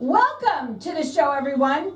Welcome to the show, everyone.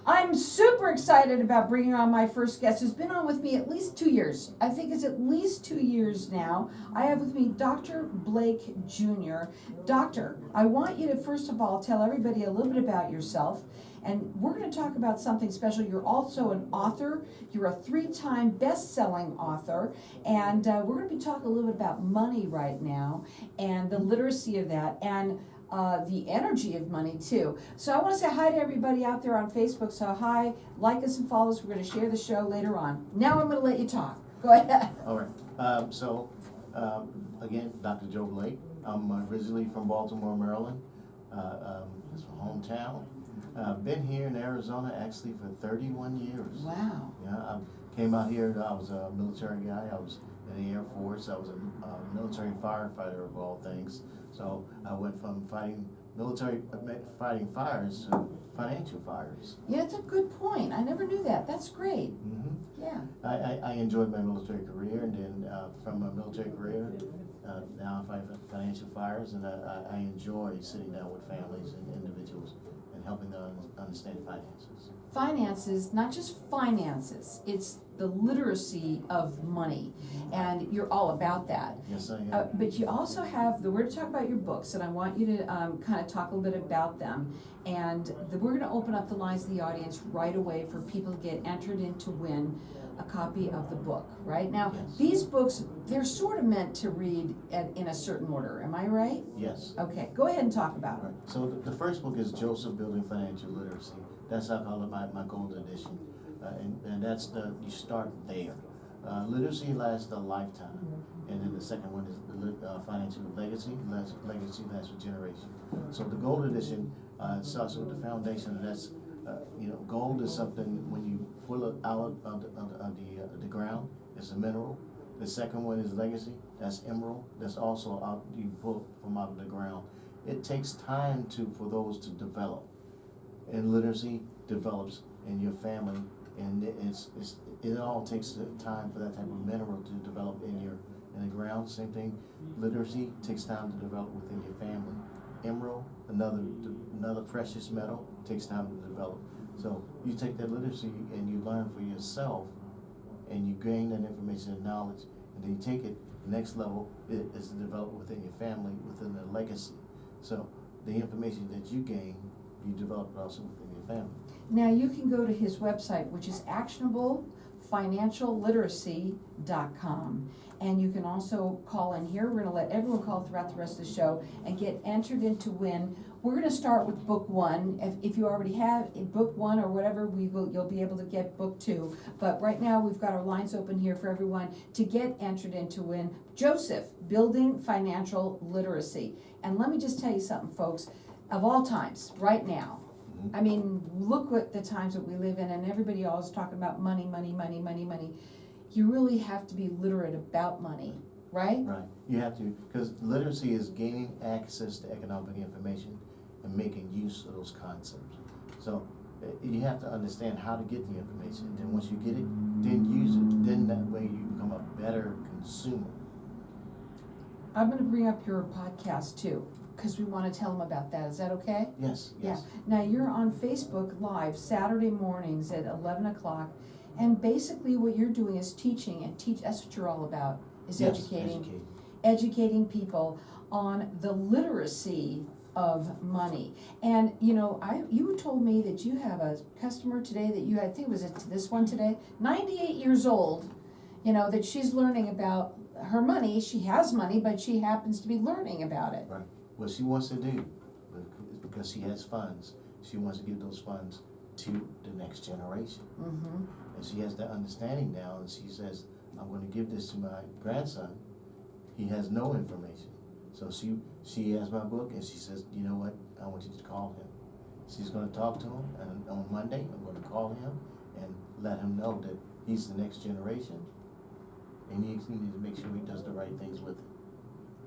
I'm super excited about bringing on my first guest who's been on with me at least 2 years. I think it's at least 2 years now. I have with me Dr. Blake Jr. Doctor, I want you to first of all tell everybody a little bit about yourself. And we're going to talk about something special. You're also an author. You're a 3-time best-selling author. And we're going to be talking a little bit about money right now and the literacy of that and the energy of money too. So I want to say hi to everybody out there on Facebook. So hi, like us and follow us. We're going to share the show later on. Now I'm going to let you talk. Go ahead. All right. Again, Dr. Joe Blake. I'm originally from Baltimore, Maryland. It's my hometown. I've been here in Arizona actually for 31 years. Wow. Yeah, I came out here. I was a military guy. I was in the Air Force. I was a military firefighter of all things. So I went from fighting fires to financial fires. Yeah, it's a good point. I never knew that. That's great. Mm-hmm. Yeah. I enjoyed my military career, and then from my military career, now I fight financial fires, and I enjoy sitting down with families and individuals and helping them understand finances. Finances, not just finances, it's the literacy of money, and you're all about that. Yes, I am. But you also have, we're going to talk about your books, and I want you to kind of talk a little bit about them, and we're going to open up the lines of the audience right away for people to get entered in to win a copy of the book, right? Now, Yes. These books, they're sort of meant to read in a certain order, am I right? Yes. Okay, go ahead and talk about Right. it. So the first book is Joseph Building Financial Literacy. That's how I call it my gold edition. And that's you start there. Literacy lasts a lifetime. And then the second one is the financial legacy. Legacy lasts for generation. So the gold edition starts with the foundation, and that's, gold is something when you pull it out of the ground, it's a mineral. The second one is legacy. That's emerald. That's also out, you pull from out of the ground. It takes time for those to develop. And literacy develops in your family, and it all takes time for that type of mineral to develop in the ground. Same thing, literacy takes time to develop within your family. Emerald, another precious metal, takes time to develop. So you take that literacy and you learn for yourself, and you gain that information and knowledge, and then you take it next level is to develop within your family, within the legacy. So the information that you gain, you develop it also within your family. Now you can go to his website, which is actionablefinancialliteracy.com. And you can also call in here. We're going to let everyone call throughout the rest of the show and get entered in to win. We're going to start with book 1. If you already have book 1 or whatever, you'll be able to get book 2. But right now we've got our lines open here for everyone to get entered in to win Joseph, Building Financial Literacy. And let me just tell you something, folks. Of all times, right now, I mean, look what the times that we live in, and everybody always talking about money, money, money, money, money. You really have to be literate about money, right? Right. You have to, because literacy is gaining access to economic information and making use of those concepts. So you have to understand how to get the information. Then once you get it, then use it. Then that way you become a better consumer. I'm going to bring up your podcast too, because we want to tell them about that. Is that okay? Yes. Yeah. Now you're on Facebook Live Saturday mornings at 11 o'clock. And basically what you're doing is teaching, and that's what you're all about, is educating people on the literacy of money. And you told me that you have a customer today that I think it was this one today, 98 years old, that she's learning about her money. She has money, but she happens to be learning about it. Right. What she wants to do, because she has funds, she wants to give those funds to the next generation. Mm-hmm. And she has that understanding now, and she says, I'm going to give this to my grandson. He has no information. So she has my book, and she says, you know what, I want you to call him. She's going to talk to him, and on Monday, I'm going to call him and let him know that he's the next generation, and he needs to make sure he does the right things with it.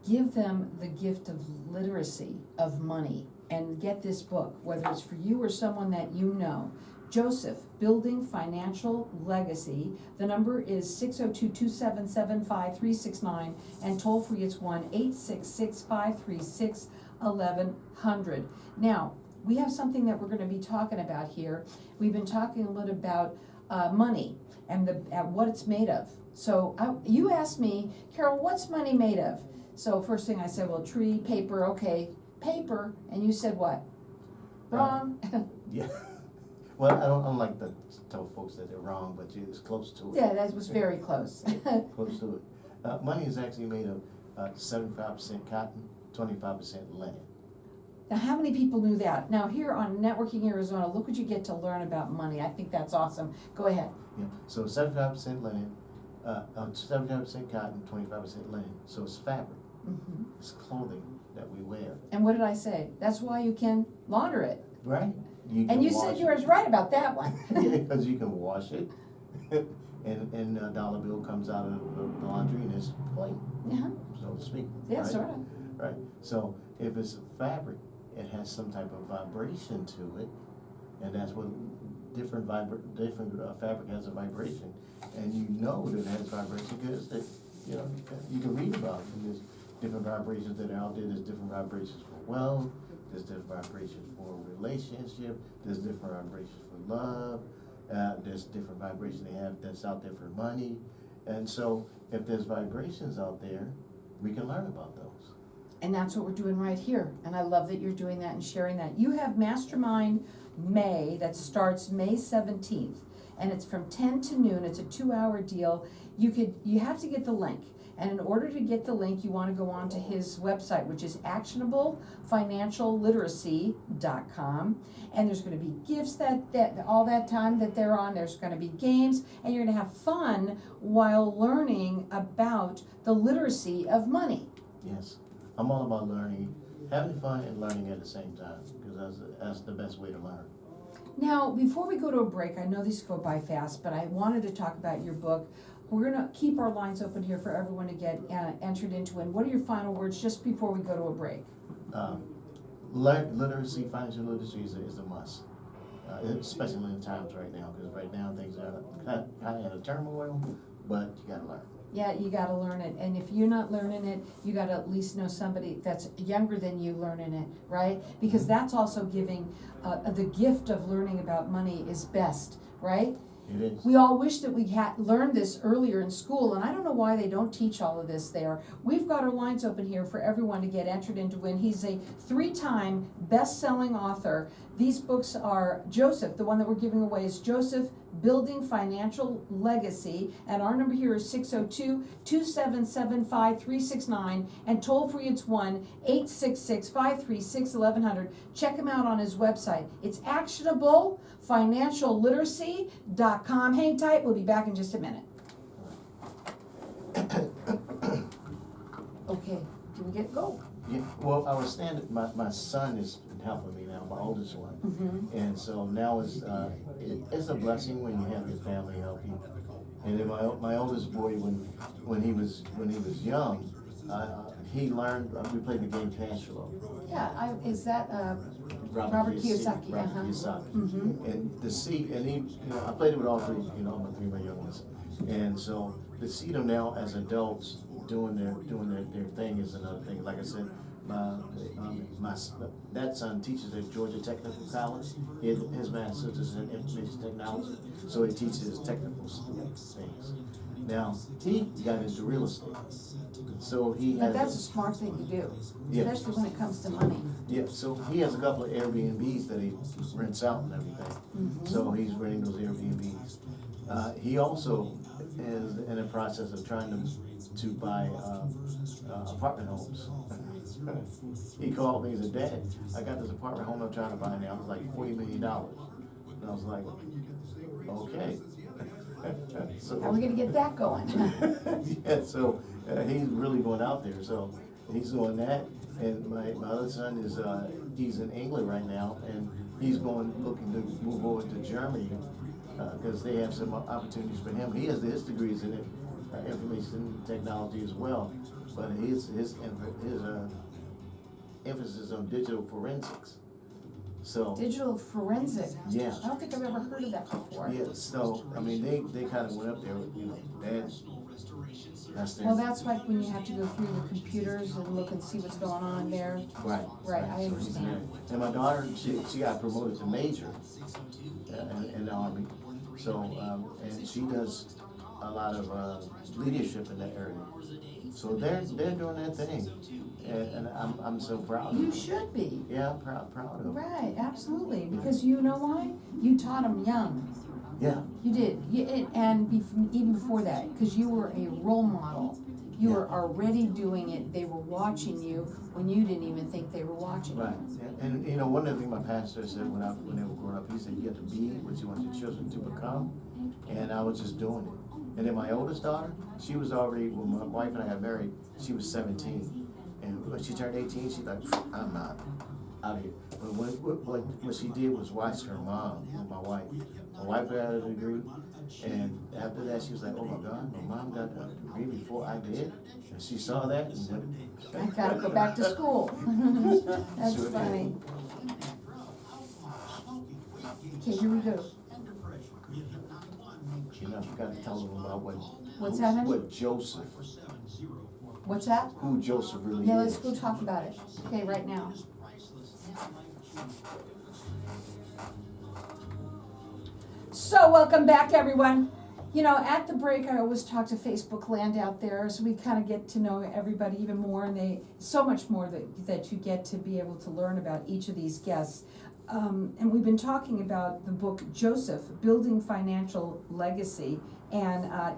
Give them the gift of literacy of money and get this book, whether it's for you or someone that you know. Joseph, Building Financial Legacy. The number is 602-277-5369, and toll free it's 1-866-536-1100. Now, we have something that we're gonna be talking about here. We've been talking a little about money and what it's made of. So you asked me, Carol, what's money made of? So first thing I said, well, tree, paper, okay, paper, and you said what? Wrong. Yeah. Well, I don't like to tell folks that they're wrong, but it's close to it. Yeah, that was very close. Close to it. Money is actually made of 75% cotton, 25% linen. Now, how many people knew that? Now, here on Networking Arizona, look what you get to learn about money. I think that's awesome. Go ahead. Yeah. So 75% linen, 75% cotton, 25% linen. So it's fabric. Mm-hmm. It's clothing that we wear. And what did I say? That's why you can launder it. Right. And you said you were right about that one. Yeah, because you can wash it, and a dollar bill comes out of the laundry and it's clean, Yeah. so to speak. Yeah, right? sort of. Right. So if it's fabric, it has some type of vibration to it, and that's what different fabric has a vibration, and you know that it has vibration because you can read about it. And there's different vibrations that are out there. There's different vibrations for wealth. There's different vibrations for relationship. There's different vibrations for love. There's different vibrations they have that's out there for money. And so if there's vibrations out there, we can learn about those. And that's what we're doing right here. And I love that you're doing that and sharing that. You have Mastermind May that starts May 17th. And it's from 10 to noon. It's a 2-hour deal. You have to get the link. And in order to get the link, you want to go on to his website, which is actionablefinancialliteracy.com. And there's going to be gifts that all that time that they're on. There's going to be games, and you're going to have fun while learning about the literacy of money. Yes, I'm all about learning, having fun and learning at the same time, because that's the best way to learn. Now, before we go to a break, I know these go by fast, but I wanted to talk about your book. We're going to keep our lines open here for everyone to get entered into. And what are your final words just before we go to a break? Literacy, financial literacy is a must, especially in times right now, because right now things are kind of in a turmoil, but you got to learn. Yeah, you got to learn it. And if you're not learning it, you got to at least know somebody that's younger than you learning it, right? Because that's also giving the gift of learning about money is best, right? It is. We all wish that we had learned this earlier in school, and I don't know why they don't teach all of this there. We've got our lines open here for everyone to get entered into win. He's a 3-time best-selling author. These books are Joseph, the one that we're giving away is Joseph, Building Financial Legacy, and our number here is 602-2775-369, and toll free it's 1-866-536-1100. Check him out on his website. It's actionablefinancialliteracy.com. Hang tight, we'll be back in just a minute. Okay, can we get go? Yeah, well, I was standing, my son is helping me now, my oldest one. Mm-hmm. And so now it's a blessing when you have your family help you. And then my oldest boy, when he was young, he learned, we played the game Cash Flow. Yeah, is that Robert Kiyosaki? Robert Kiyosaki. Mm-hmm. And I played it with all three, my 3 of my young ones. And so to see them now as adults doing their thing is another thing. Like I said, that son teaches at Georgia Technical College. His master's is in information technology, so he teaches technical things. Now he got into real estate, so he has. That's a smart thing to do, Yeah. especially when it comes to money. Yeah, so he has a couple of Airbnbs that he rents out and everything. Mm-hmm. So he's renting those Airbnbs. He also is in the process of trying to buy apartment homes. He called me and said, "Dad, I got this apartment home I'm trying to buy now. It's like $40 million." And I was like, "Okay." So, How are we gonna get that going? yeah, so he's really going out there. So he's doing that. And my other son is he's in England right now, and he's looking to move over to Germany because they have some opportunities for him. He has his degrees in information technology as well, but his emphasis on digital forensics. So Digital forensic. yeah. I don't think I've ever heard of that before. Yeah, so I mean they kind of went up there, Dad, That's their. Well, that's like when you have to go through the computers and look and see what's going on there. Right. Right, I So he's understand. there. And my daughter, she got promoted to major in the Army. So, and she does a lot of leadership in that area. So they're doing their thing. And I'm so proud of You them. should be. Yeah, I'm proud of them. Right, absolutely, because you know why? You taught them young. Yeah. You did, even before that, because you were a role model. You Yeah. were already doing it. They were watching you when you didn't even think they were watching Right. you. And you know, one of the things my pastor said when they were growing up, he said, you have to be what you want your children to become. And I was just doing it. And then my oldest daughter, she was already, when my wife and I got married, she was 17. And when she turned 18, she's like, I'm not out here. But what she did was watch her mom and my wife. My wife got a degree, and after that, she was like, oh my God, my mom got a degree before I did. And she saw that and went, I gotta go back to school. That's Sure did. funny. Okay, here we go. you know, I forgot to tell them about What's that, honey? what Joseph, What's that? who Joseph really Yeah, is. let's go talk about it. Okay, right now. So, welcome back, everyone. You know, at the break, I always talk to Facebook land out there, so we kind of get to know everybody even more, and so much more that you get to be able to learn about each of these guests. And we've been talking about the book Joseph, Building Financial Legacy, and I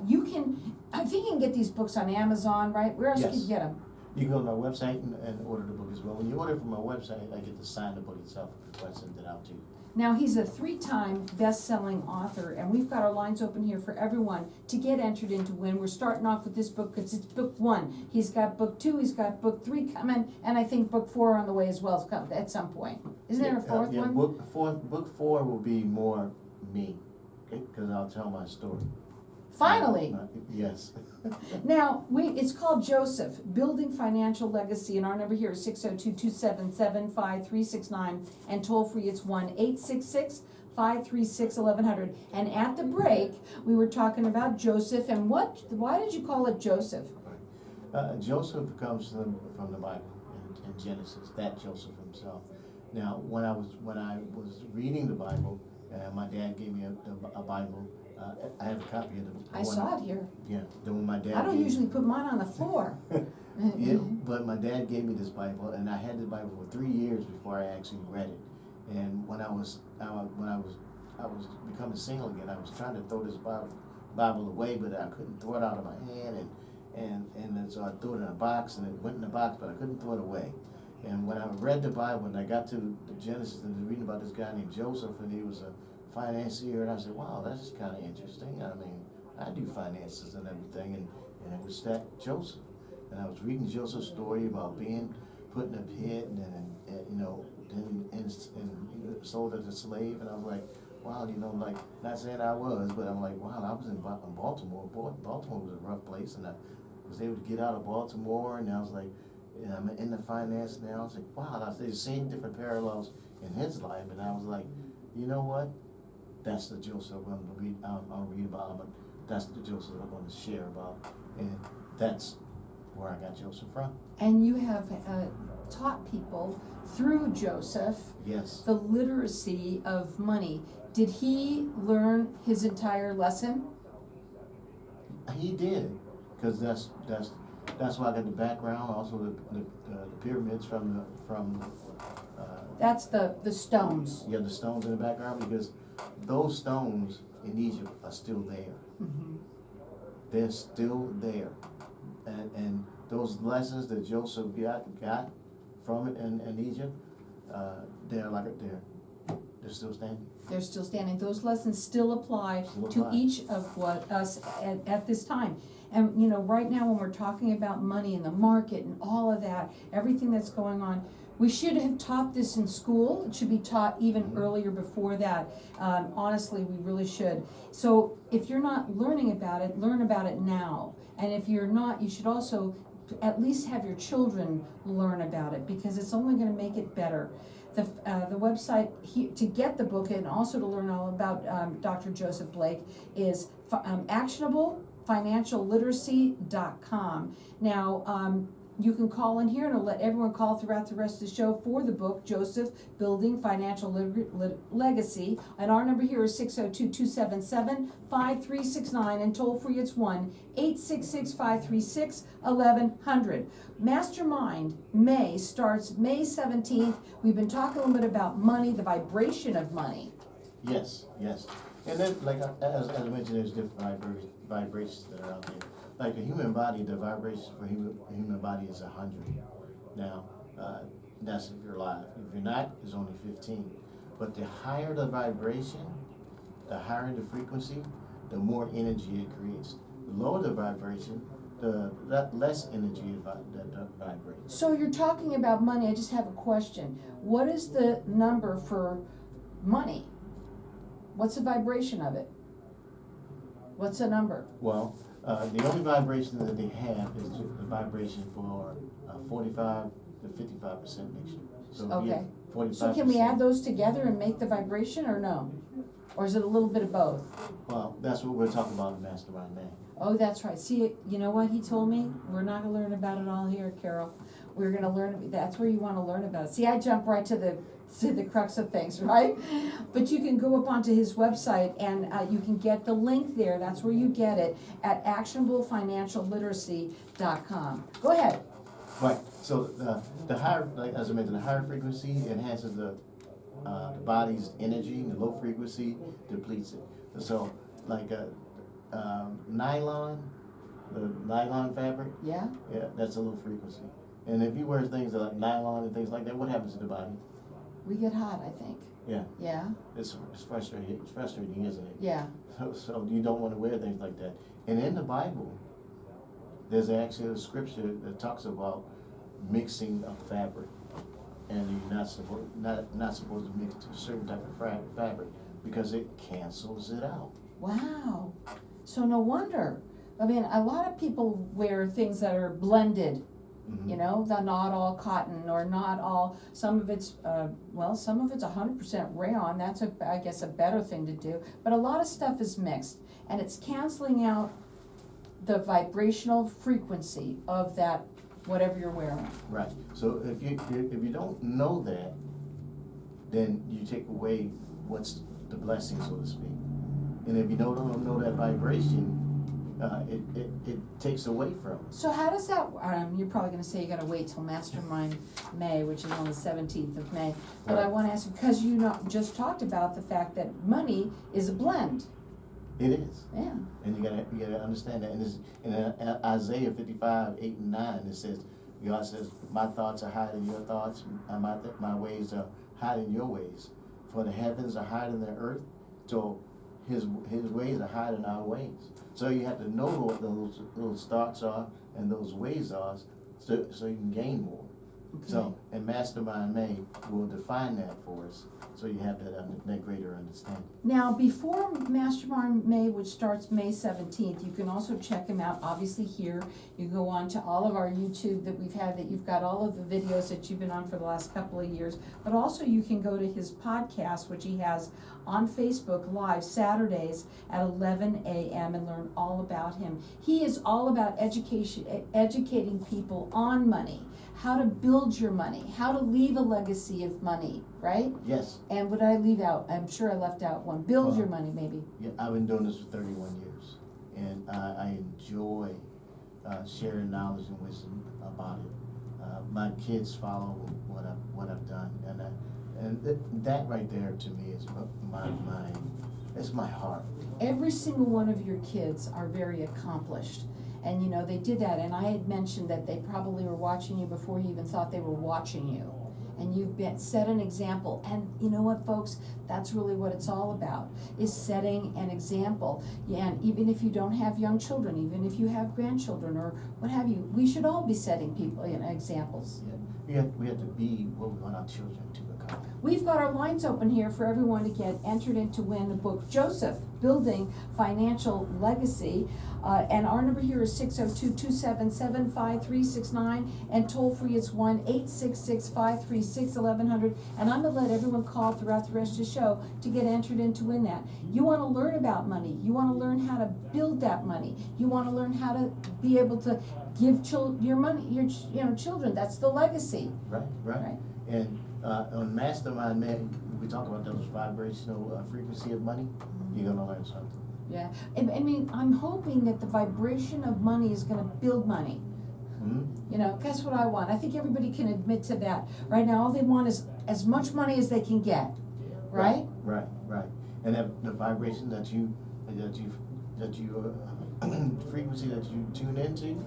think you can get these books on Amazon, right? Where else Yes. can you get them? You can go to my website and order the book as well. When you order from my website, I get to sign the book itself before I send it out to you. Now, he's a 3-time best-selling author, and we've got our lines open here for everyone to get entered into win. We're starting off with this book because it's book 1. He's got book 2, he's got book 3 coming, and I think book 4 on the way as well at some point. Isn't there a fourth Yeah, one? book four will be more me, because I'll tell my story. Finally. Yes. Now, it's called Joseph, Building Financial Legacy, and our number here is 602-277-5369, and toll-free it's 1-866-536-1100. And at the break, we were talking about Joseph, and why did you call it Joseph? Joseph comes from the Bible in Genesis, that Joseph himself. Now, when I was reading the Bible, my dad gave me a Bible. I have a copy of the I saw it here. Yeah, then when my dad. I don't usually put mine on the floor. Yeah, but my dad gave me this Bible, and I had the Bible for 3 years before I actually read it. And when I was becoming single again, I was trying to throw this Bible away, but I couldn't throw it out of my hand, and then so I threw it in a box, and it went in the box, but I couldn't throw it away. And when I read the Bible, and I got to the Genesis, and was reading about this guy named Joseph, and he was a financier, and I said, wow, that's kind of interesting. I mean, I do finances and everything, and it was that Joseph. And I was reading Joseph's story about being put in a pit, and then sold as a slave, and I was like, wow, like, not saying I was, but I'm like, wow, I was in Baltimore. Baltimore was a rough place, and I was able to get out of Baltimore, and I was like, I'm in the finance now. I was like, wow, I was seeing different parallels in his life, and I was like, you know what? That's the Joseph I'm going to read. I'll read about, but that's the Joseph I'm going to share about, and that's where I got Joseph from. And you have taught people through Joseph Yes. the literacy of money. Did he learn his entire lesson? He did, because that's why I got the background. Also, the pyramids from That's the stones. the stones in the background, because those stones in Egypt are still there. Mm-hmm. They're still there, and those lessons that Joseph got from it in Egypt, they're still standing. They're still standing. Those lessons still apply to each of us at this time. And right now when we're talking about money and the market and all of that, everything that's going on, we should have taught this in school. It should be taught even earlier before that. Honestly, we really should. So if you're not learning about it, learn about it now. And if you're not, you should also at least have your children learn about it, because it's only going to make it better. The website to get the book and also to learn all about Dr. Joseph Blake is actionable FINACIALLITERACY.com. Now, you can call in here, and I'll let everyone call throughout the rest of the show for the book, Joseph, Building Financial Legacy. And our number here is 602-277-5369, and toll free it's 1-866-536-1100. Mastermind May starts May 17th. We've been talking a little bit about money, the vibration of money. Yes, yes. And then, like, as I mentioned, there's different vibrations that are out there. Like the human body, the vibration for human body is 100. Now, that's if you're alive. If you're not, it's only 15. But the higher the vibration, the higher the frequency, the more energy it creates. The lower the vibration, the less energy that vibrates. So you're talking about money. I just have a question. What is the number for money? What's the vibration of it? What's the number? Well, the only vibration that they have is the vibration for 45 to 55% mixture. So Okay. 45%. So can we add those together and make the vibration, or no? Or is it a little bit of both? Well, that's what we're talking about in Mastermind May. Oh, that's right. See, you know what he told me? We're not gonna learn about it all here, Carol. We're gonna learn, that's where you wanna learn about it. See, I jump right to the crux of things, right? But you can go up onto his website, and you can get the link there. That's where you get it, at actionablefinancialliteracy.com. Go ahead. Right. So the higher, like as I mentioned, the higher frequency enhances the body's energy. The low frequency depletes it. So, like nylon, the nylon fabric. Yeah? Yeah, that's a low frequency. And if you wear things like nylon and things like that, what happens to the body? We get hot, I think. Yeah. Yeah? It's frustrating. It's frustrating, isn't it? Yeah. So you don't want to wear things like that. And in the Bible, there's actually a scripture that talks about mixing of fabric, and you're not supposed to mix a certain type of fabric because it cancels it out. Wow. So no wonder. I mean, a lot of people wear things that are blended. Mm-hmm. You know, they're not all cotton, or not all, some of it's 100% rayon. That's I guess a better thing to do. But a lot of stuff is mixed, and it's canceling out the vibrational frequency of that, whatever you're wearing. Right. So if you don't know that, then you take away what's the blessing, so to speak. And if you don't know that vibration, it takes away from it. So how does that, you're probably gonna say you gotta wait till Mastermind May, which is on the 17th of May. But Right. I wanna ask you, because you just talked about the fact that money is a blend. It is. Yeah. And you gotta understand that. And in Isaiah 55:8 and 9, it says, God says, my thoughts are higher than your thoughts, and my ways are higher than your ways. For the heavens are higher than the earth, so his ways are higher than our ways. So you have to know what those thoughts are and those ways are, so you can gain more. Okay. So, and Mastermind May will define that for us, so you have that greater understanding. Now, before Mastermind May, which starts May 17th, you can also check him out, obviously here. You go on to all of our YouTube that we've had, that you've got all of the videos that you've been on for the last couple of years. But also you can go to his podcast, which he has on Facebook Live Saturdays at 11 a.m. and learn all about him. He is all about educating people on money, how to build your money, how to leave a legacy of money, right? Yes. And what did I leave out? I'm sure I left out one. Build your money, maybe. Yeah, I've been doing this for 31 years, and I enjoy sharing knowledge and wisdom about it. My kids follow what I've done, and that right there to me is it's my heart. Every single one of your kids are very accomplished. And you know, they did that, and I had mentioned that they probably were watching you before you even thought they were watching you. And you've set an example. And you know what, folks? That's really what it's all about, is setting an example. Yeah, and even if you don't have young children, even if you have grandchildren or what have you, we should all be setting people examples. Yeah, we have to be what we want our children to become. We've got our lines open here for everyone to get entered in to win the book Joseph, Building Financial Legacy. And our number here is 602-277-5369, and toll free is 1-866-536-1100. And I'm gonna let everyone call throughout the rest of the show to get entered in to win that. You wanna learn about money, you wanna learn how to build that money, you wanna learn how to be able to give your money, your children, that's the legacy. Right. And on Mastermind, man, we talk about those vibrational frequency of money, you're gonna learn something. Yeah, I mean, I'm hoping that the vibration of money is gonna build money. Mm-hmm. That's what I want. I think everybody can admit to that. Right now, all they want is as much money as they can get, right? Right. And the vibration that you frequency that you tune into,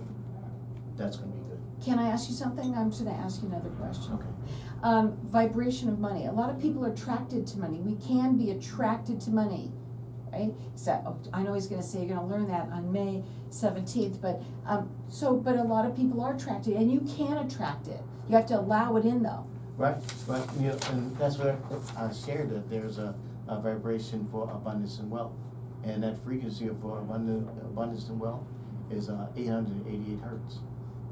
that's gonna be good. Can I ask you something? I'm just gonna ask you another question. Okay. Vibration of money. A lot of people are attracted to money. We can be attracted to money, right? So I know he's gonna say you're gonna learn that on May 17th, but a lot of people are attracted, and you can attract it. You have to allow it in, though. Right. And that's where I shared that there's a vibration for abundance and wealth, and that frequency for abundance and wealth is 888 hertz.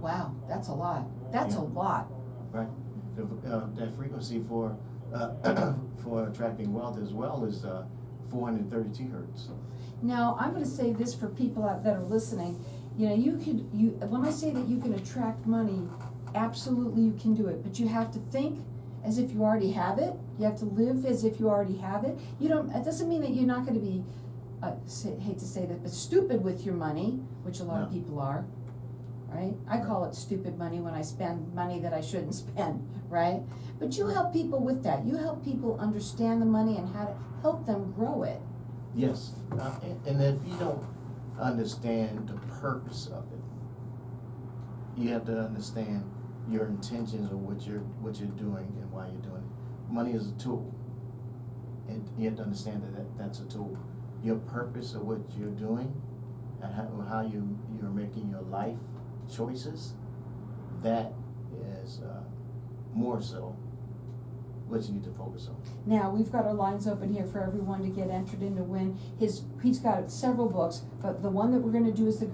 Wow, that's a lot. That's a lot. Right. That frequency for for attracting wealth as well is 432 hertz. Now, I'm gonna say this for people out that are listening. When I say that you can attract money, absolutely you can do it, but you have to think as if you already have it. You have to live as if you already have it. It doesn't mean that you're not gonna be, hate to say that, but stupid with your money, which a lot of people are, right? I call it stupid money when I spend money that I shouldn't spend, right? But you help people with that. You help people understand the money and how to help them grow it. Yes, and if you don't understand the purpose of it, you have to understand your intentions of what you're doing and why you're doing it. Money is a tool, and you have to understand that that's a tool. Your purpose of what you're doing and how you're making your life choices, that is more so what you need to focus on. Now, we've got our lines open here for everyone to get entered in to win. He's got several books, but the one that we're gonna do is the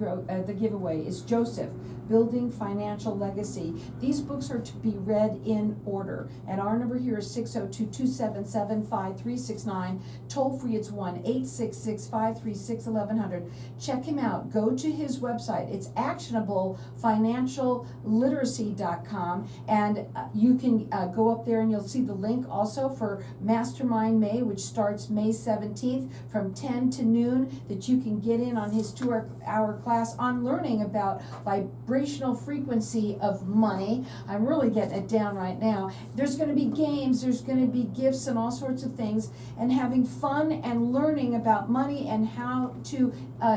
giveaway is Joseph, Building Financial Legacy. These books are to be read in order, and our number here is 602-277-5369. Toll free, it's 1-866-536-1100. Check him out. Go to his website. It's actionablefinancialliteracy.com, and you can go up there and you'll see the link also for Mastermind May, which starts May 17th from 10 to noon, that you can get in on his 2-hour class on learning about vibrational frequency of money. I'm really getting it down right now. There's going to be games, there's going to be gifts and all sorts of things, and having fun and learning about money and how to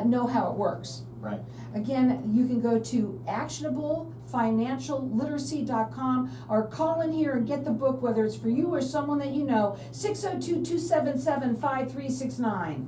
know how it works. Right. Again, you can go to actionablefinancialliteracy.com or call in here and get the book, whether it's for you or someone that you know, 602-277-5369.